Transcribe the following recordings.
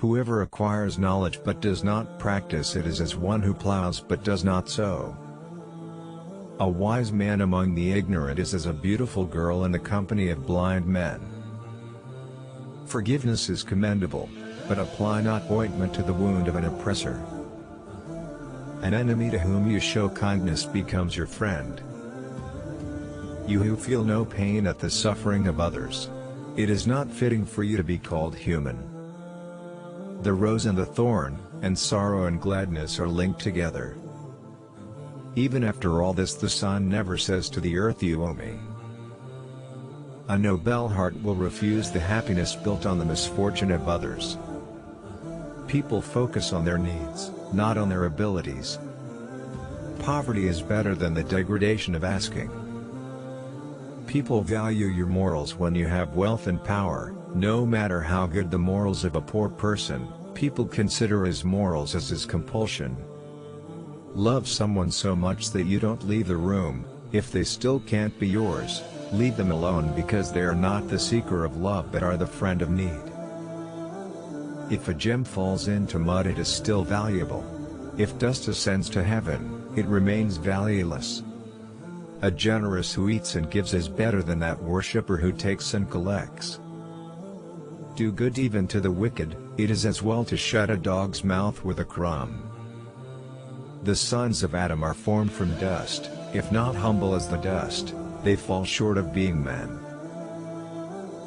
Whoever acquires knowledge but does not practice it is as one who plows but does not sow. A wise man among the ignorant is as a beautiful girl in the company of blind men. Forgiveness is commendable, but apply not ointment to the wound of an oppressor. An enemy to whom you show kindness becomes your friend. You who feel no pain at the suffering of others. It is not fitting for you to be called human. The rose and the thorn, and sorrow and gladness are linked together. Even after all this, the sun never says to the earth, "You owe me." A noble heart will refuse the happiness built on the misfortune of others. People focus on their needs, not on their abilities. Poverty is better than the degradation of asking. People value your morals when you have wealth and power. No matter how good the morals of a poor person, people consider his morals as his compulsion. Love someone so much that you don't leave the room. If they still can't be yours, leave them alone, because they are not the seeker of love but are the friend of need. If a gem falls into mud, it is still valuable. If dust ascends to heaven, it remains valueless. A generous who eats and gives is better than that worshipper who takes and collects. Do good even to the wicked. It is as well to shut a dog's mouth with a crumb. The sons of Adam are formed from dust. If not humble as the dust, they fall short of being men.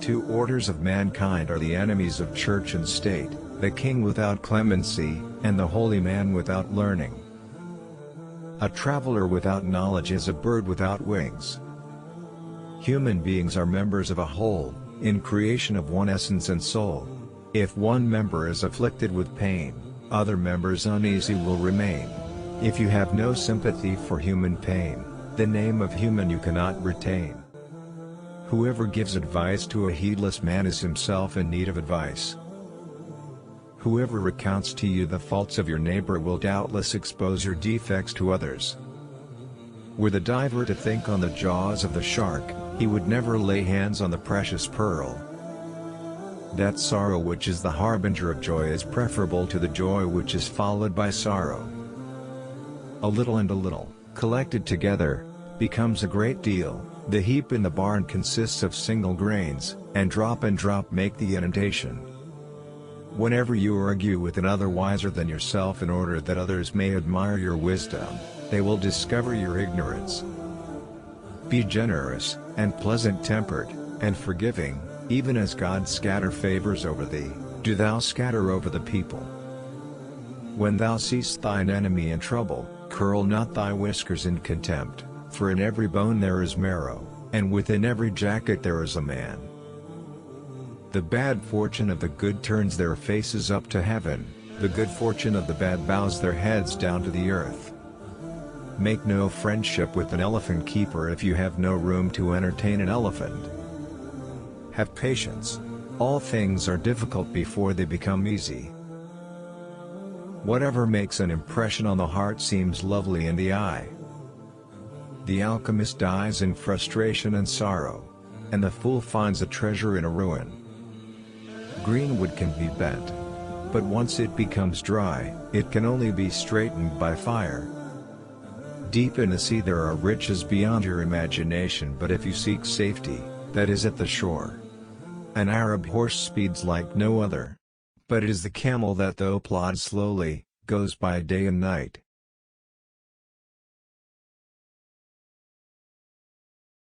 Two orders of mankind are the enemies of church and state: the king without clemency, and the holy man without learning. A traveler without knowledge is a bird without wings. Human beings are members of a whole, in creation of one essence and soul. If one member is afflicted with pain, other members uneasy will remain. If you have no sympathy for human pain, the name of human you cannot retain. Whoever gives advice to a heedless man is himself in need of advice. Whoever recounts to you the faults of your neighbor will doubtless expose your defects to others. Were the diver to think on the jaws of the shark, he would never lay hands on the precious pearl. That sorrow which is the harbinger of joy is preferable to the joy which is followed by sorrow. A little and a little, collected together, becomes a great deal. The heap in the barn consists of single grains, and drop make the inundation. Whenever you argue with another wiser than yourself in order that others may admire your wisdom, they will discover your ignorance. Be generous, and pleasant-tempered, and forgiving, even as God scatter favors over thee, do thou scatter over the people. When thou seest thine enemy in trouble, curl not thy whiskers in contempt, for in every bone there is marrow, and within every jacket there is a man. The bad fortune of the good turns their faces up to heaven, the good fortune of the bad bows their heads down to the earth. Make no friendship with an elephant keeper if you have no room to entertain an elephant. Have patience. All things are difficult before they become easy. Whatever makes an impression on the heart seems lovely in the eye. The alchemist dies in frustration and sorrow, and the fool finds a treasure in a ruin. Green wood can be bent, but once it becomes dry, it can only be straightened by fire. Deep in the sea there are riches beyond your imagination, but if you seek safety, that is at the shore. An Arab horse speeds like no other. But it is the camel that, though plods slowly, goes by day and night.